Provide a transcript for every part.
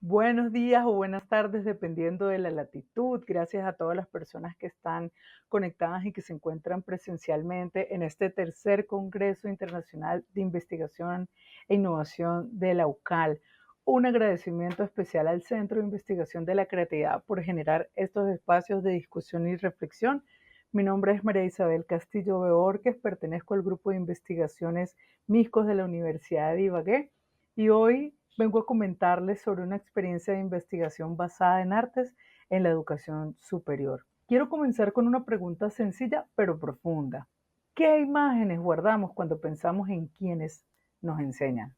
Buenos días o buenas tardes, dependiendo de la latitud. Gracias a todas las personas que están conectadas y que se encuentran presencialmente en este tercer Congreso Internacional de Investigación e Innovación de la UCAL. Un agradecimiento especial al Centro de Investigación de la Creatividad por generar estos espacios de discusión y reflexión. Mi nombre es María Isabel Castillo Beorques, pertenezco al grupo de investigaciones MISCOS de la Universidad de Ibagué y hoy vengo a comentarles sobre una experiencia de investigación basada en artes en la educación superior. Quiero comenzar con una pregunta sencilla pero profunda. ¿Qué imágenes guardamos cuando pensamos en quienes nos enseñan?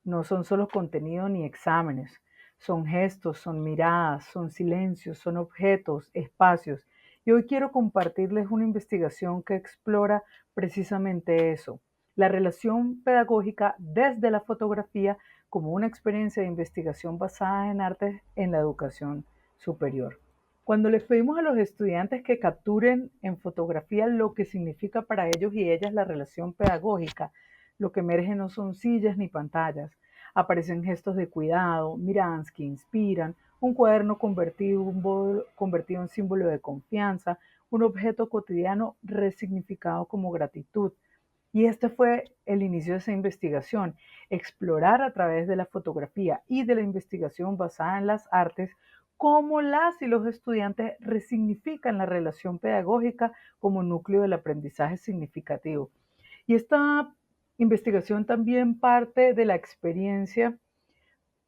No son solo contenido ni exámenes, son gestos, son miradas, son silencios, son objetos, espacios. Y hoy quiero compartirles una investigación que explora precisamente eso, la relación pedagógica desde la fotografía como una experiencia de investigación basada en artes en la educación superior. Cuando les pedimos a los estudiantes que capturen en fotografía lo que significa para ellos y ellas la relación pedagógica, lo que emerge no son sillas ni pantallas. Aparecen gestos de cuidado, miradas que inspiran, un cuaderno convertido en símbolo de confianza, un objeto cotidiano resignificado como gratitud. Y este fue el inicio de esa investigación, explorar a través de la fotografía y de la investigación basada en las artes cómo las y los estudiantes resignifican la relación pedagógica como núcleo del aprendizaje significativo. Y esta investigación también parte de la experiencia.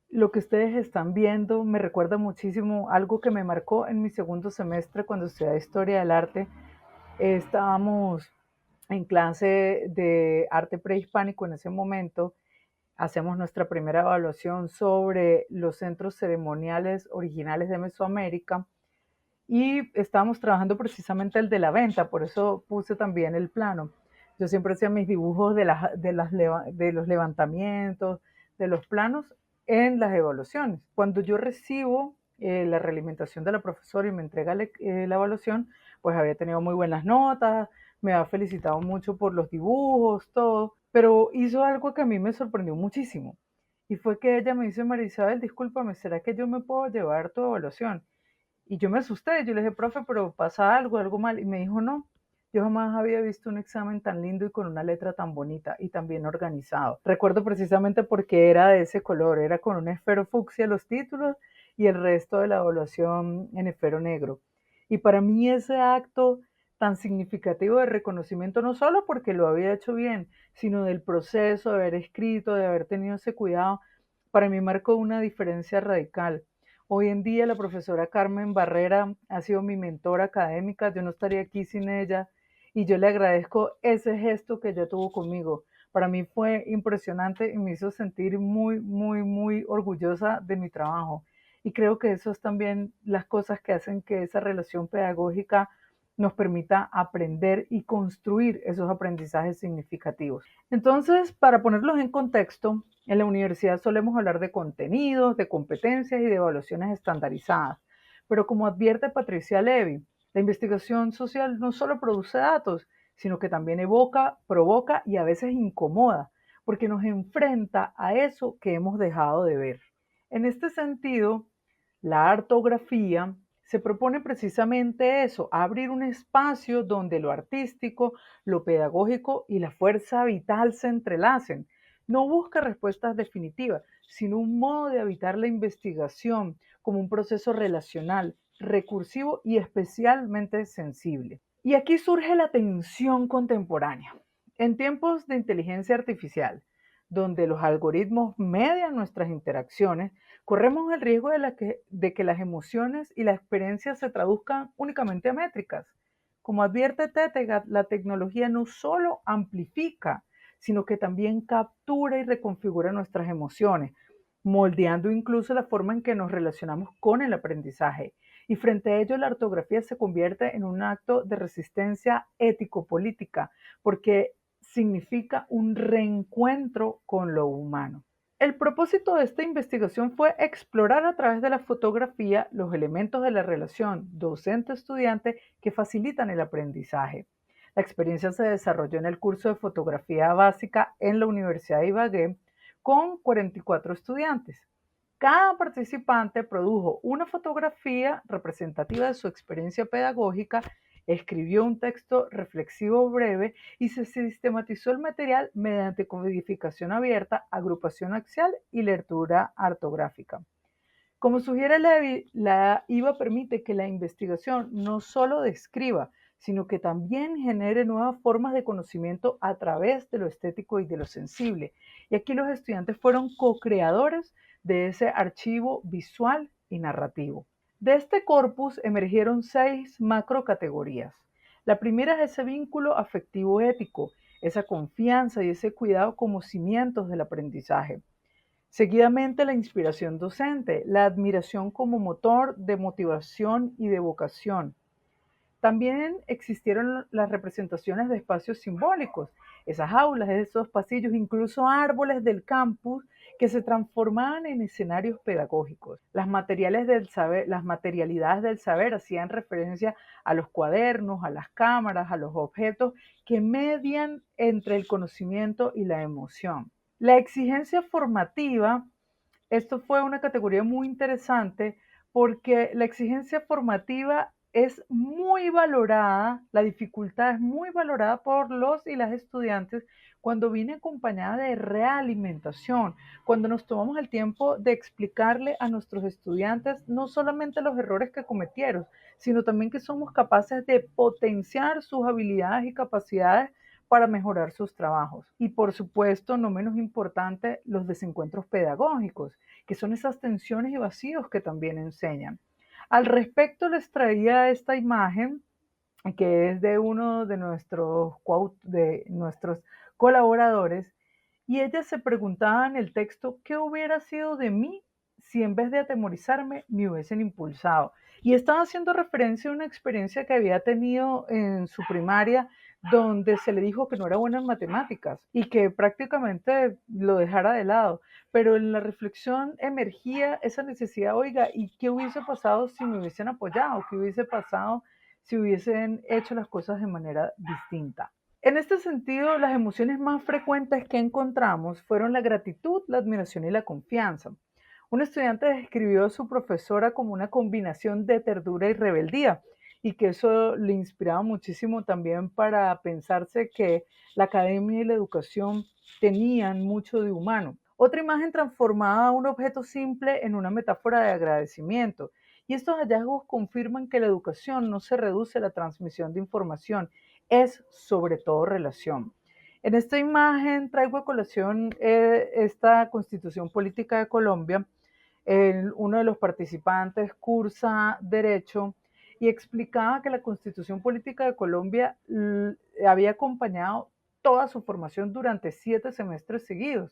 Lo que ustedes están viendo me recuerda muchísimo algo que me marcó en mi segundo semestre cuando estudié Historia del Arte. Estábamos en clase de arte prehispánico en ese momento. Hacemos nuestra primera evaluación sobre los centros ceremoniales originales de Mesoamérica y estábamos trabajando precisamente el de la venta, por eso puse también el plano. Yo siempre hacía mis dibujos de los levantamientos, de los planos en las evaluaciones. Cuando yo recibo la realimentación de la profesora y me entrega la evaluación, pues había tenido muy buenas notas, me había felicitado mucho por los dibujos, todo, pero hizo algo que a mí me sorprendió muchísimo. Y fue que ella me dice, María Isabel, discúlpame, ¿será que yo me puedo llevar tu evaluación? Y yo me asusté, yo le dije, profe, pero pasa algo, algo mal. Y me dijo, no, yo jamás había visto un examen tan lindo y con una letra tan bonita y tan bien organizado. Recuerdo precisamente porque era de ese color, era con un esfero fucsia los títulos y el resto de la evaluación en esfero negro. Y para mí ese acto tan significativo de reconocimiento, no solo porque lo había hecho bien, sino del proceso de haber escrito, de haber tenido ese cuidado, para mí marcó una diferencia radical. Hoy en día la profesora Carmen Barrera ha sido mi mentora académica, yo no estaría aquí sin ella y yo le agradezco ese gesto que ella tuvo conmigo. Para mí fue impresionante y me hizo sentir muy, muy, muy orgullosa de mi trabajo. Y creo que eso es también las cosas que hacen que esa relación pedagógica nos permita aprender y construir esos aprendizajes significativos. Entonces, para ponerlos en contexto, en la universidad solemos hablar de contenidos, de competencias y de evaluaciones estandarizadas, pero como advierte Patricia Levy, la investigación social no solo produce datos, sino que también evoca, provoca y a veces incomoda, porque nos enfrenta a eso que hemos dejado de ver. En este sentido, la artografía se propone precisamente eso, abrir un espacio donde lo artístico, lo pedagógico y la fuerza vital se entrelacen. No busca respuestas definitivas, sino un modo de habitar la investigación como un proceso relacional, recursivo y especialmente sensible. Y aquí surge la tensión contemporánea. En tiempos de inteligencia artificial, donde los algoritmos median nuestras interacciones, corremos el riesgo de que las emociones y las experiencias se traduzcan únicamente a métricas. Como advierte Tetegat, la tecnología no solo amplifica, sino que también captura y reconfigura nuestras emociones, moldeando incluso la forma en que nos relacionamos con el aprendizaje. Y frente a ello, la ortografía se convierte en un acto de resistencia ético-política, porque significa un reencuentro con lo humano. El propósito de esta investigación fue explorar a través de la fotografía los elementos de la relación docente-estudiante que facilitan el aprendizaje. La experiencia se desarrolló en el curso de fotografía básica en la Universidad de Ibagué con 44 estudiantes. Cada participante produjo una fotografía representativa de su experiencia pedagógica, escribió un texto reflexivo breve y se sistematizó el material mediante codificación abierta, agrupación axial y lectura ortográfica. Como sugiere Levy, la IVA permite que la investigación no solo describa, sino que también genere nuevas formas de conocimiento a través de lo estético y de lo sensible. Y aquí los estudiantes fueron co-creadores de ese archivo visual y narrativo. De este corpus emergieron 6 macrocategorías. La primera es ese vínculo afectivo ético, esa confianza y ese cuidado como cimientos del aprendizaje. Seguidamente, la inspiración docente, la admiración como motor de motivación y de vocación. También existieron las representaciones de espacios simbólicos, esas aulas, esos pasillos, incluso árboles del campus que se transformaban en escenarios pedagógicos. Las materialidades del saber hacían referencia a los cuadernos, a las cámaras, a los objetos que median entre el conocimiento y la emoción. La exigencia formativa, esto fue una categoría muy interesante porque la exigencia formativa es muy valorada, la dificultad es muy valorada por los y las estudiantes cuando viene acompañada de realimentación, cuando nos tomamos el tiempo de explicarle a nuestros estudiantes no solamente los errores que cometieron, sino también que somos capaces de potenciar sus habilidades y capacidades para mejorar sus trabajos. Y por supuesto, no menos importante, los desencuentros pedagógicos, que son esas tensiones y vacíos que también enseñan. Al respecto, les traía esta imagen que es de uno de nuestros colaboradores, y ella se preguntaba en el texto, ¿qué hubiera sido de mí si en vez de atemorizarme me hubiesen impulsado? Y estaba haciendo referencia a una experiencia que había tenido en su primaria, donde se le dijo que no era buena en matemáticas y que prácticamente lo dejara de lado. Pero en la reflexión emergía esa necesidad, oiga, ¿y qué hubiese pasado si me hubiesen apoyado? ¿Qué hubiese pasado si hubiesen hecho las cosas de manera distinta? En este sentido, las emociones más frecuentes que encontramos fueron la gratitud, la admiración y la confianza. Un estudiante describió a su profesora como una combinación de ternura y rebeldía, y que eso le inspiraba muchísimo también para pensarse que la academia y la educación tenían mucho de humano. Otra imagen transformaba un objeto simple en una metáfora de agradecimiento. Y estos hallazgos confirman que la educación no se reduce a la transmisión de información, es sobre todo relación. En esta imagen traigo a colación esta Constitución Política de Colombia. Uno de los participantes cursa Derecho y explicaba que la Constitución Política de Colombia había acompañado toda su formación durante 7 semestres seguidos.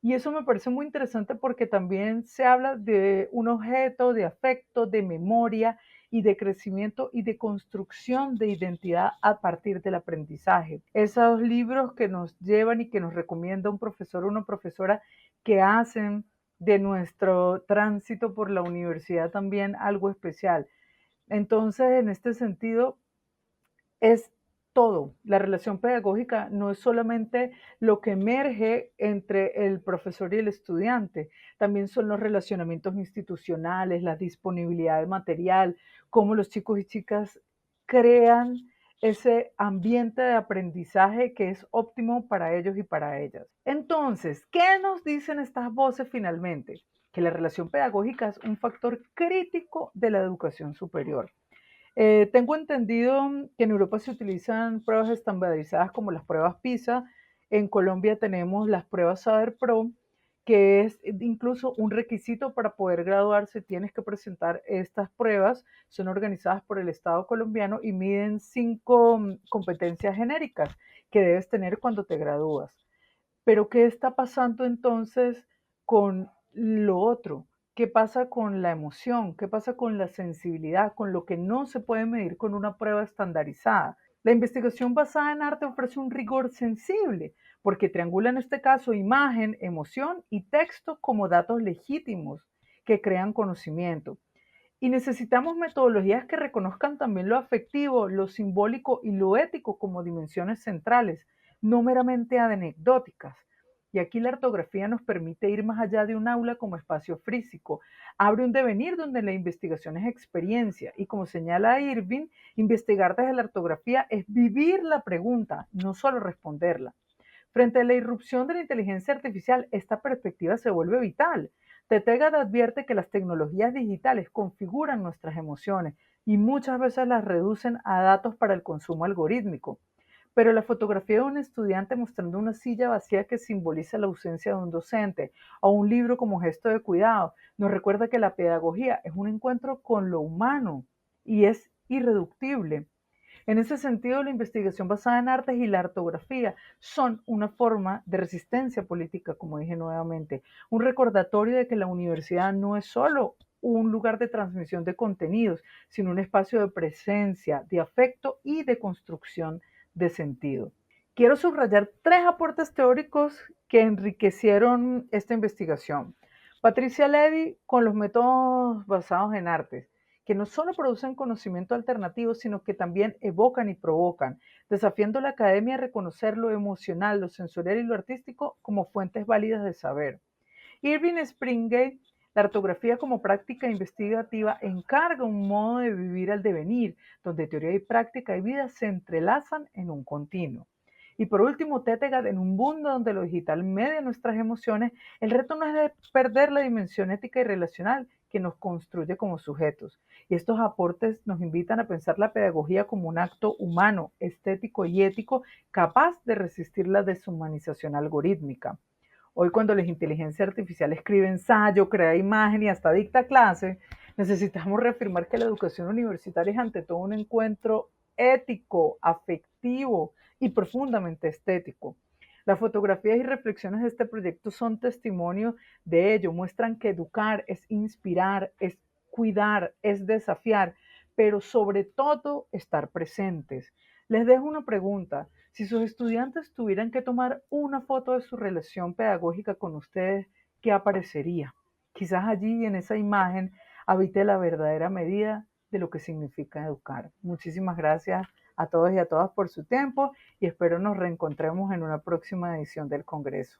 Y eso me parece muy interesante porque también se habla de un objeto de afecto, de memoria y de crecimiento y de construcción de identidad a partir del aprendizaje. Esos libros que nos llevan y que nos recomienda un profesor o una profesora que hacen de nuestro tránsito por la universidad también algo especial. Entonces, en este sentido, es todo. La relación pedagógica no es solamente lo que emerge entre el profesor y el estudiante, también son los relacionamientos institucionales, la disponibilidad de material, cómo los chicos y chicas crean ese ambiente de aprendizaje que es óptimo para ellos y para ellas. Entonces, ¿qué nos dicen estas voces finalmente? Que la relación pedagógica es un factor crítico de la educación superior. Tengo entendido que en Europa se utilizan pruebas estandarizadas como las pruebas PISA. En Colombia tenemos las pruebas Saber Pro, que es incluso un requisito para poder graduarse. Tienes que presentar estas pruebas. Son organizadas por el Estado colombiano y miden 5 competencias genéricas que debes tener cuando te gradúas. Pero ¿qué está pasando entonces con lo otro? ¿Qué pasa con la emoción? ¿Qué pasa con la sensibilidad? Con lo que no se puede medir con una prueba estandarizada. La investigación basada en arte ofrece un rigor sensible porque triangula en este caso imagen, emoción y texto como datos legítimos que crean conocimiento. Y necesitamos metodologías que reconozcan también lo afectivo, lo simbólico y lo ético como dimensiones centrales, no meramente anecdóticas. Y aquí la ortografía nos permite ir más allá de un aula como espacio físico. Abre un devenir donde la investigación es experiencia. Y como señala Irving, investigar desde la ortografía es vivir la pregunta, no solo responderla. Frente a la irrupción de la inteligencia artificial, esta perspectiva se vuelve vital. Tetegad advierte que las tecnologías digitales configuran nuestras emociones y muchas veces las reducen a datos para el consumo algorítmico. Pero la fotografía de un estudiante mostrando una silla vacía que simboliza la ausencia de un docente o un libro como gesto de cuidado nos recuerda que la pedagogía es un encuentro con lo humano y es irreductible. En ese sentido, la investigación basada en artes y la ortografía son una forma de resistencia política, como dije nuevamente, un recordatorio de que la universidad no es solo un lugar de transmisión de contenidos, sino un espacio de presencia, de afecto y de construcción de sentido. Quiero subrayar tres aportes teóricos que enriquecieron esta investigación. Patricia Levy con los métodos basados en artes, que no solo producen conocimiento alternativo, sino que también evocan y provocan, desafiando la academia a reconocer lo emocional, lo sensorial y lo artístico como fuentes válidas de saber. Irving Springate, la ortografía como práctica investigativa, encarga un modo de vivir al devenir, donde teoría y práctica y vida se entrelazan en un continuo. Y por último, Tetegad, en un mundo donde lo digital media nuestras emociones, el reto no es de perder la dimensión ética y relacional que nos construye como sujetos. Y estos aportes nos invitan a pensar la pedagogía como un acto humano, estético y ético capaz de resistir la deshumanización algorítmica. Hoy cuando la inteligencia artificial escribe ensayo, crea imagen y hasta dicta clase, necesitamos reafirmar que la educación universitaria es ante todo un encuentro ético, afectivo y profundamente estético. Las fotografías y reflexiones de este proyecto son testimonio de ello, muestran que educar es inspirar, es cuidar, es desafiar, pero sobre todo estar presentes. Les dejo una pregunta. Si sus estudiantes tuvieran que tomar una foto de su relación pedagógica con ustedes, ¿qué aparecería? Quizás allí en esa imagen habite la verdadera medida de lo que significa educar. Muchísimas gracias a todos y a todas por su tiempo y espero nos reencontremos en una próxima edición del Congreso.